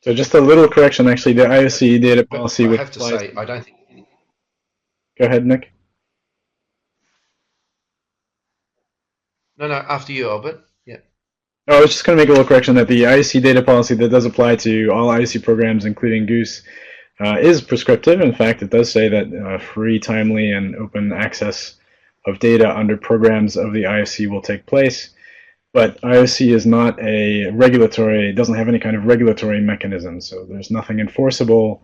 So just a little correction, actually, the IOC data policy. I have to say, I don't think. Go ahead, Nick. No, after you, Albert. Yeah. I was just going to make a little correction that the IOC data policy that does apply to all IOC programs, including GOOS, is prescriptive. In fact, it does say that free, timely, and open access of data under programs of the IOC will take place. But IOC is not a regulatory, doesn't have any kind of regulatory mechanism, so there's nothing enforceable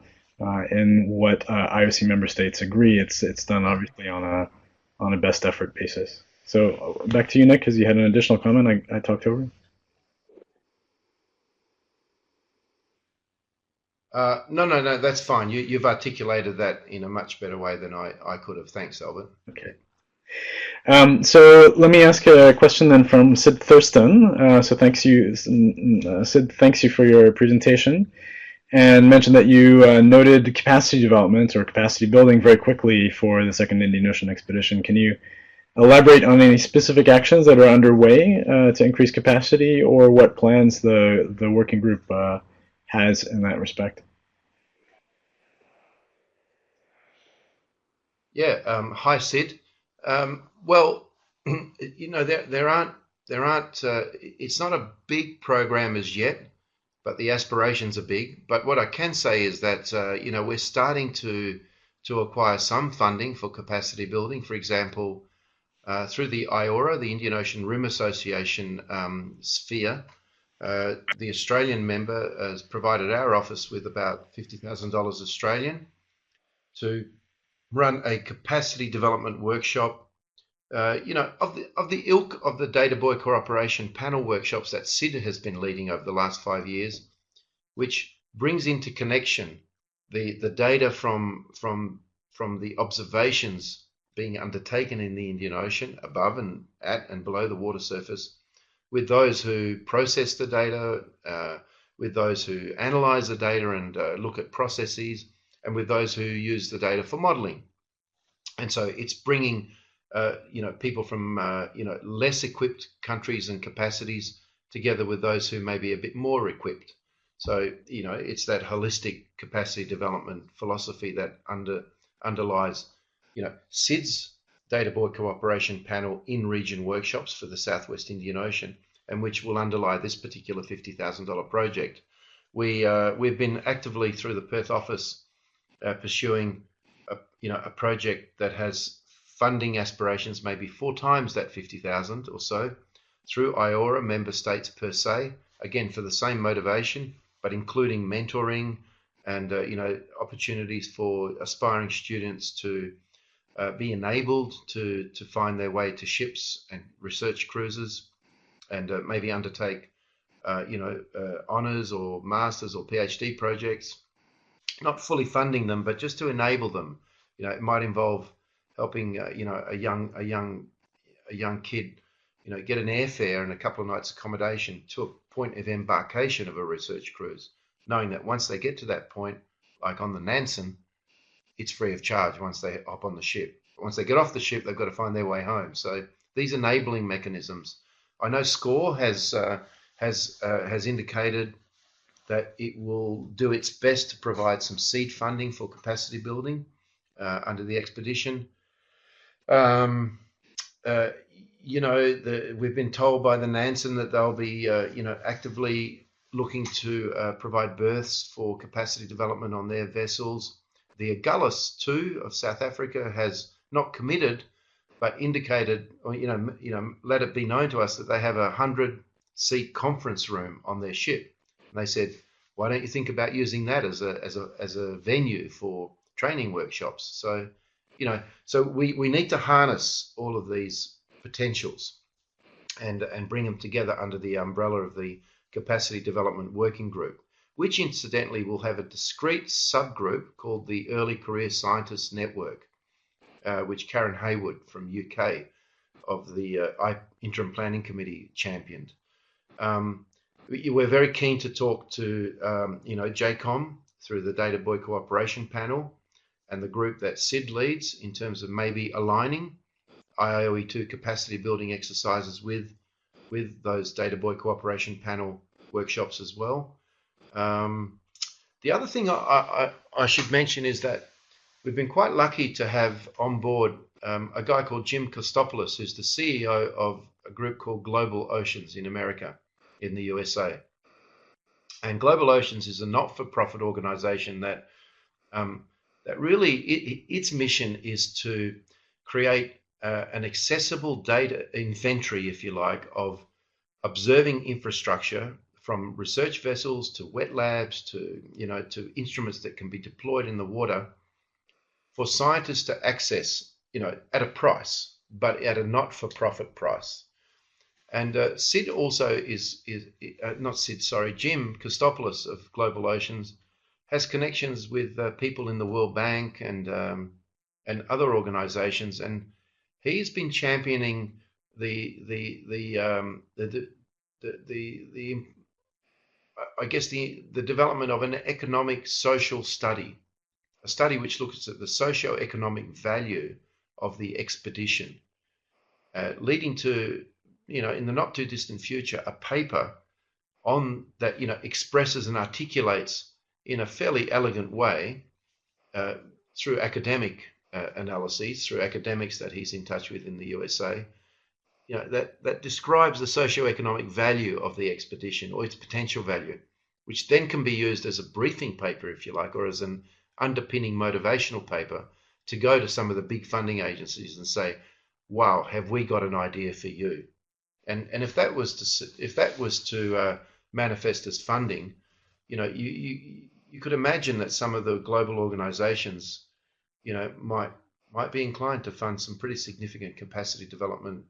in what IOC member states agree. It's done obviously on a best effort basis. So back to you, Nick, because you had an additional comment I talked over. No, that's fine. You've articulated that in a much better way than I could have. Thanks, Albert. Okay. So let me ask a question then from Sid Thurston. So thanks you, Sid. Thanks you for your presentation, and mentioned that you noted capacity development or capacity building very quickly for the second Indian Ocean expedition. Can you elaborate on any specific actions that are underway to increase capacity, or what plans the working group has in that respect? Yeah. Hi, Sid. Well, there aren't. It's not a big program as yet, but the aspirations are big. But what I can say is that we're starting to acquire some funding for capacity building. For example, through the IORA, the Indian Ocean Rim Association sphere, the Australian member has provided our office with about $50,000 Australian to run a capacity development workshop, of the ilk of the Data Buoy Cooperation panel workshops that Sid has been leading over the last 5 years, which brings into connection the data from the observations being undertaken in the Indian Ocean above and at and below the water surface, with those who process the data, with those who analyze the data and look at processes, and with those who use the data for modeling. And so it's bringing people from less equipped countries and capacities together with those who may be a bit more equipped. So it's that holistic capacity development philosophy that underlies SID's Data Boy Cooperation Panel in-region workshops for the Southwest Indian Ocean, and which will underlie this particular $50,000 project. We've been actively through the Perth office pursuing a project that has funding aspirations maybe 4 times that 50,000 or so through IORA member states per se, again for the same motivation, but including mentoring and opportunities for aspiring students to be enabled to find their way to ships and research cruises, and maybe undertake honours or masters or PhD projects, not fully funding them, but just to enable them. It might involve helping a young kid get an airfare and a couple of nights accommodation to a point of embarkation of a research cruise, knowing that once they get to that point, like on the Nansen, it's free of charge once they hop on the ship. Once they get off the ship, they've got to find their way home. So these enabling mechanisms, I know SCOR has indicated that it will do its best to provide some seed funding for capacity building under the expedition. We've been told by the Nansen that they'll be, actively looking to provide berths for capacity development on their vessels. The IIOGOOS-2 of South Africa has not committed, but indicated, or let it be known to us that they have a 100-seat conference room on their ship. And they said, why don't you think about using that as a venue for training workshops? So, so we need to harness all of these potentials and bring them together under the umbrella of the Capacity Development Working Group, which incidentally will have a discrete subgroup called the Early Career Scientists Network, which Karen Haywood from UK of the Interim Planning Committee championed. We're very keen to talk to JCOM through the Data Boy Cooperation Panel and the group that SID leads in terms of maybe aligning IIOE-2 capacity building exercises with those Data Boy Cooperation Panel workshops as well. The other thing I should mention is that we've been quite lucky to have on board a guy called Jim Kostopoulos, who's the CEO of a group called Global Oceans in America, in the USA. And Global Oceans is a not-for-profit organization that really its mission is to create an accessible data inventory, if you like, of observing infrastructure, from research vessels to wet labs to to instruments that can be deployed in the water for scientists to access, at a price, but at a not-for-profit price. And Sid also Jim Kostopoulos of Global Oceans has connections with people in the World Bank and other organizations, and he's been championing the development of an economic social study, a study which looks at the socio-economic value of the expedition, leading to, in the not too distant future, a paper on that, expresses and articulates in a fairly elegant way through academic analyses, through academics that he's in touch with in the USA, that describes the socio-economic value of the expedition, or its potential value, which then can be used as a briefing paper, if you like, or as an underpinning motivational paper to go to some of the big funding agencies and say, wow, have we got an idea for you? And if that was to manifest as funding, you could imagine that some of the global organizations, might be inclined to fund some pretty significant capacity development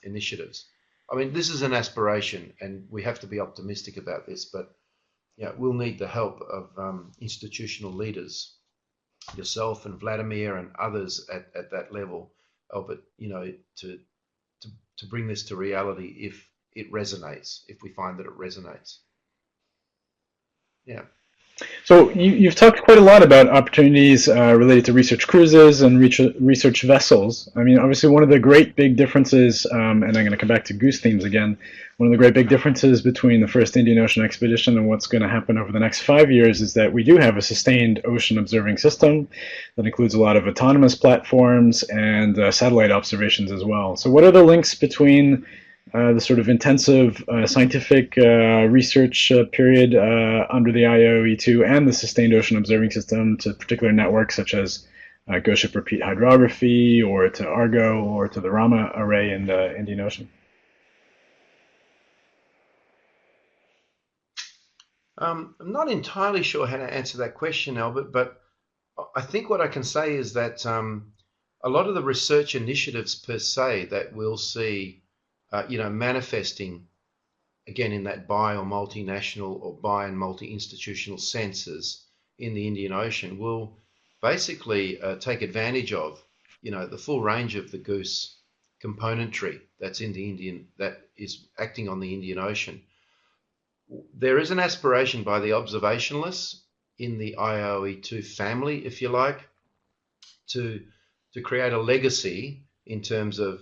initiatives. I mean, this is an aspiration, and we have to be optimistic about this, but we'll need the help of institutional leaders, yourself and Vladimir and others at that level, Albert, to bring this to reality if it resonates, if we find that it resonates. Yeah. So you've talked quite a lot about opportunities related to research cruises and research vessels. I mean, obviously, one of the great big differences, and I'm going to come back to goose themes again, one of the great big differences between the first Indian Ocean expedition and what's going to happen over the next 5 years is that we do have a sustained ocean observing system that includes a lot of autonomous platforms and satellite observations as well. So what are the links between the sort of intensive scientific research period under the IIOE-2 and the sustained ocean observing system to particular networks such as ghost ship repeat hydrography or to Argo or to the Rama array in the Indian Ocean? I'm not entirely sure how to answer that question, Albert, but I think what I can say is that a lot of the research initiatives per se that we'll see, manifesting again in that bi or multinational or bi and multi-institutional senses in the Indian Ocean will basically take advantage of, the full range of the GOOS componentry that's in the that is acting on the Indian Ocean. There is an aspiration by the observationalists in the IIOE-2 family, if you like, to create a legacy in terms of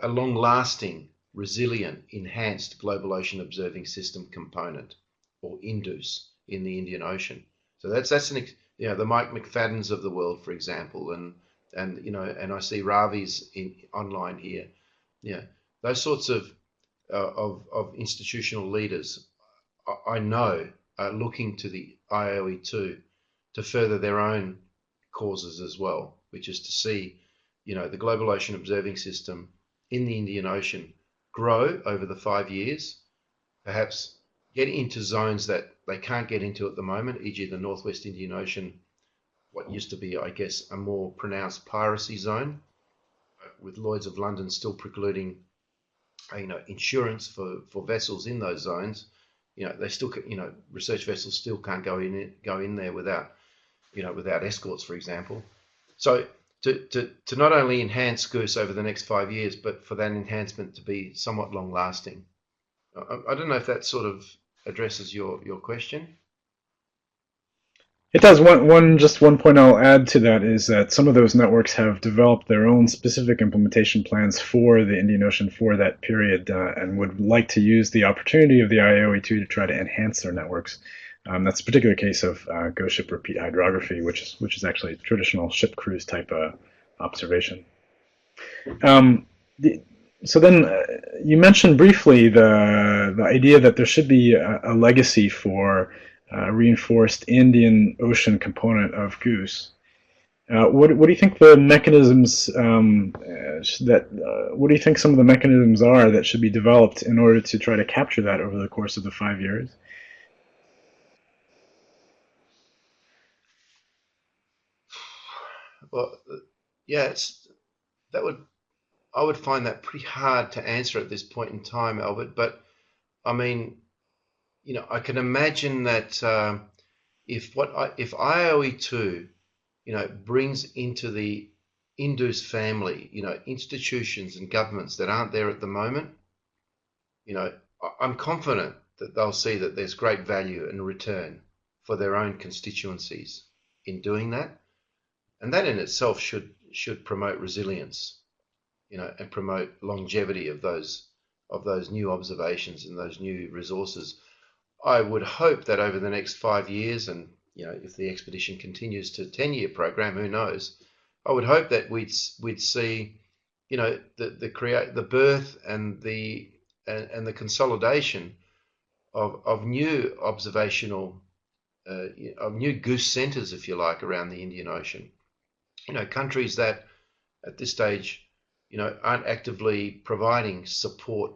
a long-lasting, resilient, enhanced global ocean observing system component, or INDOOS, in the Indian Ocean. So that's the Mike McFadden's of the world, for example, and I see Ravi's online here. Yeah, those sorts of institutional leaders, I know, are looking to the IOE-2 to further their own causes as well, which is to see, the global ocean observing system in the Indian Ocean grow over the 5 years, perhaps get into zones that they can't get into at the moment, e.g. the Northwest Indian Ocean, what used to be, I guess, a more pronounced piracy zone, with Lloyd's of London still precluding insurance for vessels in those zones. They still, research vessels still can't go in there without escorts, for example. So to not only enhance GOOS over the next 5 years, but for that enhancement to be somewhat long lasting. I don't know if that sort of addresses your question. It does. One point I'll add to that is that some of those networks have developed their own specific implementation plans for the Indian Ocean for that period and would like to use the opportunity of the IOE-2 to try to enhance their networks. That's a particular case of ghost ship repeat hydrography, which is actually a traditional ship cruise type observation. So then you mentioned briefly the idea that there should be a legacy for reinforced Indian Ocean component of GOOS. What do you think the mechanisms what do you think some of the mechanisms are that should be developed in order to try to capture that over the course of the 5 years? Well, yeah, I would find that pretty hard to answer at this point in time, Albert. But I mean, I can imagine that if IOE-2, brings into the INDOOS family, institutions and governments that aren't there at the moment, I'm confident that they'll see that there's great value and return for their own constituencies in doing that, and that in itself should promote resilience, and promote longevity of those new observations and those new resources. I would hope that over the next 5 years, and if the expedition continues to 10-year program, who knows? I would hope that we'd see, the birth and the consolidation of new observational, of new GOOS centers, if you like, around the Indian Ocean. Countries that at this stage, aren't actively providing support,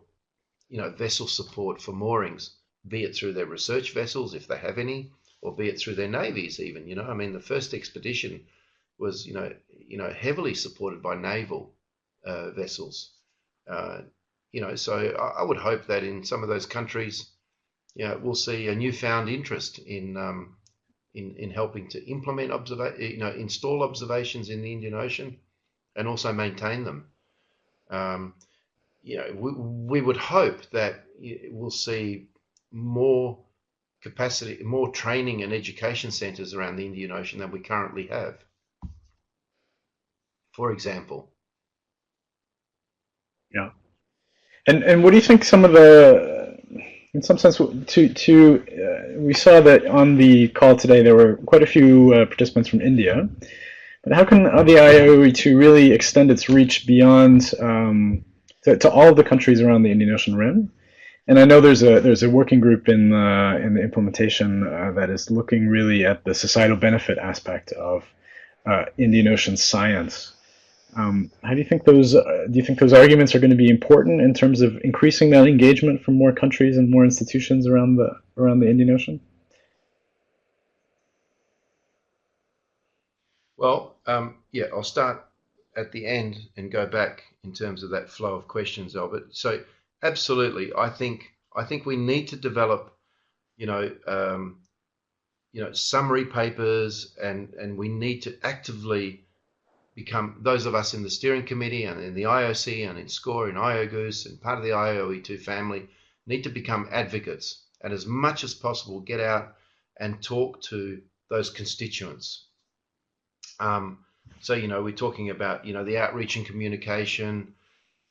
vessel support for moorings, be it through their research vessels, if they have any, or be it through their navies even. I mean, the first expedition was, heavily supported by naval vessels. So I would hope that in some of those countries, we'll see a newfound interest in helping to implement install observations in the Indian Ocean and also maintain them. We would hope that we'll see more capacity, more training and education centers around the Indian Ocean than we currently have, for example. Yeah. And what do you think some of the, in some sense, we saw that on the call today there were quite a few participants from India, but how can the IIOE-2 really extend its reach beyond to all of the countries around the Indian Ocean Rim? And I know there's a working group in the implementation that is looking really at the societal benefit aspect of Indian Ocean science. How do you think those arguments are going to be important in terms of increasing that engagement from more countries and more institutions around the Indian Ocean? Well, yeah, I'll start at the end and go back in terms of that flow of questions, Albert. So, absolutely, I think we need to develop, you know, summary papers, and we need to actively become, those of us in the steering committee and in the IOC and in SCOR and IO-GOOS and part of the IOE-2 family need to become advocates, and as much as possible get out and talk to those constituents. So we're talking about the outreach and communication.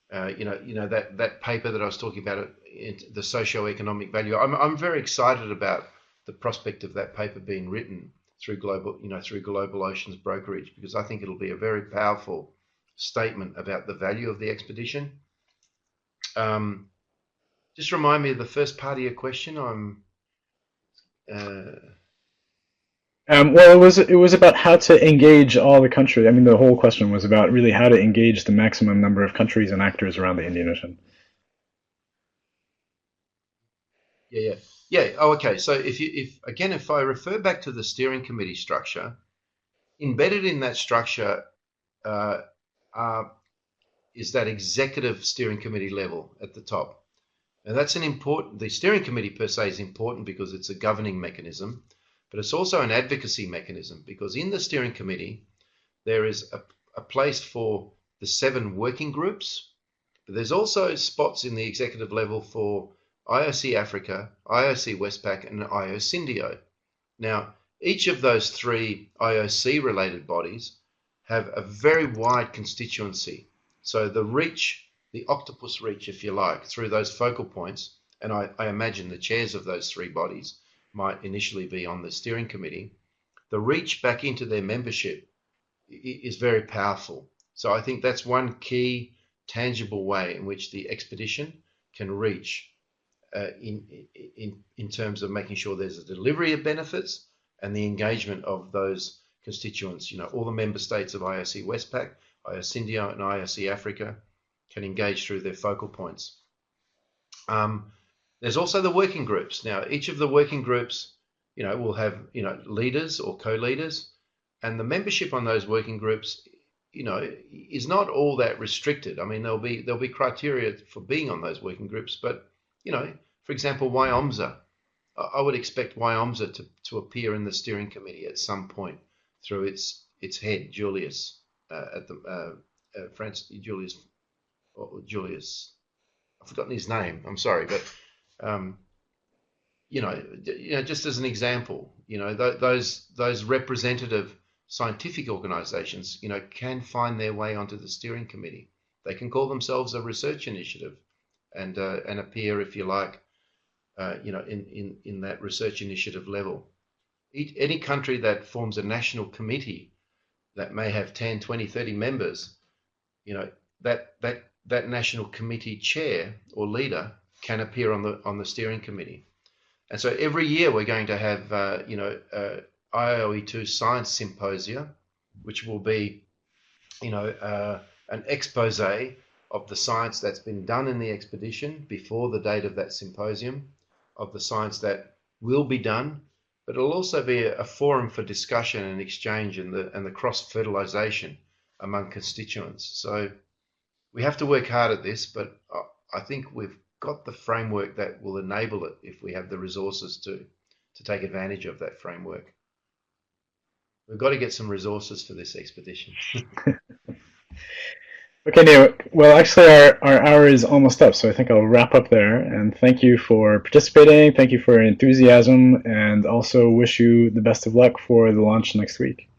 That paper that I was talking about, the socio-economic value. I'm very excited about the prospect of that paper being written through Global Oceans Brokerage, because I think it'll be a very powerful statement about the value of the expedition. Just remind me of the first part of your question. Well, it was about how to engage all the countries. I mean, the whole question was about really how to engage the maximum number of countries and actors around the Indian Ocean. Yeah. Oh, okay. So if I refer back to the steering committee structure, embedded in that structure uh, is that executive steering committee level at the top. Now that's the steering committee per se is important because it's a governing mechanism, but it's also an advocacy mechanism, because in the steering committee there is a place for the 7 working groups, but there's also spots in the executive level for IOC Africa, IOC Westpac, and IO-Cindio. Now, each of those 3 IOC related bodies have a very wide constituency. So the reach, the octopus reach, if you like, through those focal points, and I imagine the chairs of those 3 bodies might initially be on the steering committee, the reach back into their membership is very powerful. So I think that's one key tangible way in which the expedition can reach in terms of making sure there's a delivery of benefits and the engagement of those constituents. All the member states of IOC Westpac, IO-Cindio, and IOC Africa can engage through their focal points. There's also the working groups. Now, each of the working groups, will have, leaders or co-leaders, and the membership on those working groups, is not all that restricted. I mean, there'll be criteria for being on those working groups, but, for example, WIOMSA, I would expect WIOMSA to appear in the steering committee at some point through its head, Julius, Julius. I've forgotten his name. I'm sorry, but just as an example, those representative scientific organisations, can find their way onto the steering committee. They can call themselves a research initiative and appear, if you like, in that research initiative level. Any country that forms a national committee that may have 10, 20, 30 members, that national committee chair or leader can appear on the steering committee. And so every year we're going to have IIOE-2 science symposia, which will be an expose of the science that's been done in the expedition before the date of that symposium, of the science that will be done, but it'll also be a forum for discussion and exchange and the cross-fertilization among constituents. So we have to work hard at this, but I think we've got the framework that will enable it if we have the resources to take advantage of that framework. We've got to get some resources for this expedition. Okay, Neo. Well, actually, our hour is almost up, so I think I'll wrap up there. And thank you for participating. Thank you for your enthusiasm, and also wish you the best of luck for the launch next week.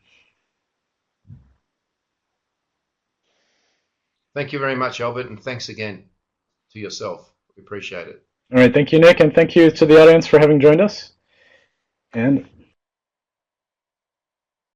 Thank you very much, Albert, and thanks again to yourself. We appreciate it. All right, thank you, Nick, and thank you to the audience for having joined us. And